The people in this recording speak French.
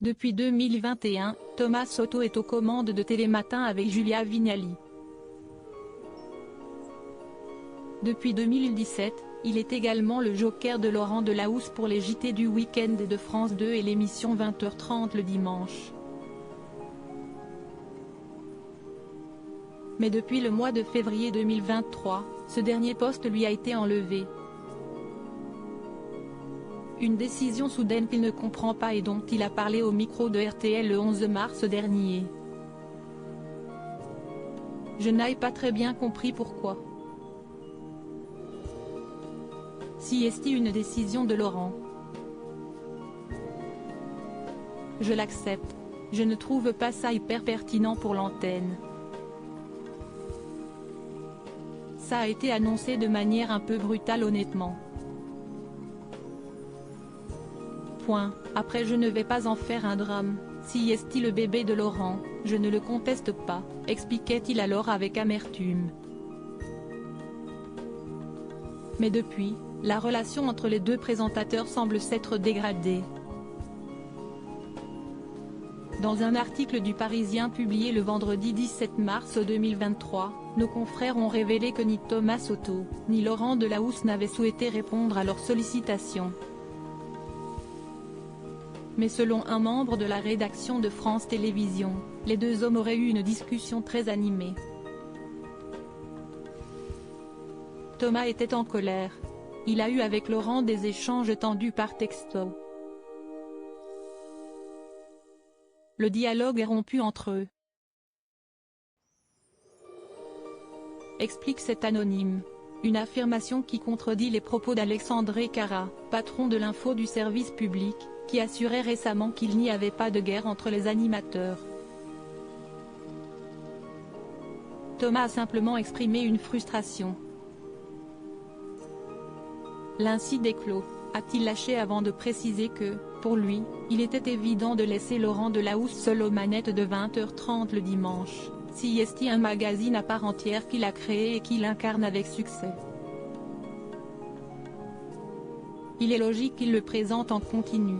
Depuis 2021, Thomas Soto est aux commandes de Télématin avec Julia Vignali. Depuis 2017, il est également le joker de Laurent Delahousse pour les JT du week-end de France 2 et l'émission 20h30 le dimanche. Mais depuis le mois de février 2023, ce dernier poste lui a été enlevé. Une décision soudaine qu'il ne comprend pas et dont il a parlé au micro de RTL le 11 mars dernier. Je n'ai pas très bien compris pourquoi. Si est-ce une décision de Laurent? Je l'accepte. Je ne trouve pas ça hyper pertinent pour l'antenne. Ça a été annoncé de manière un peu brutale honnêtement. Point. Après je ne vais pas en faire un drame, si est le bébé de Laurent, je ne le conteste pas, expliquait-il alors avec amertume. Mais depuis, la relation entre les deux présentateurs semble s'être dégradée. Dans un article du Parisien publié le vendredi 17 mars 2023, nos confrères ont révélé que ni Thomas Soto, ni Laurent Delahousse n'avaient souhaité répondre à leurs sollicitations. Mais selon un membre de la rédaction de France Télévisions, les deux hommes auraient eu une discussion très animée. Thomas était en colère. Il a eu avec Laurent des échanges tendus par texto. Le dialogue est rompu entre eux. Explique cet anonyme. Une affirmation qui contredit les propos d'Alexandre Cara, patron de l'info du service public, qui assurait récemment qu'il n'y avait pas de guerre entre les animateurs. Thomas a simplement exprimé une frustration. L'incide est clos, a-t-il lâché avant de préciser que, pour lui, il était évident de laisser Laurent Delahousse seul aux manettes de 20h30 le dimanche, si est un magazine à part entière qu'il a créé et qu'il incarne avec succès. Il est logique qu'il le présente en continu.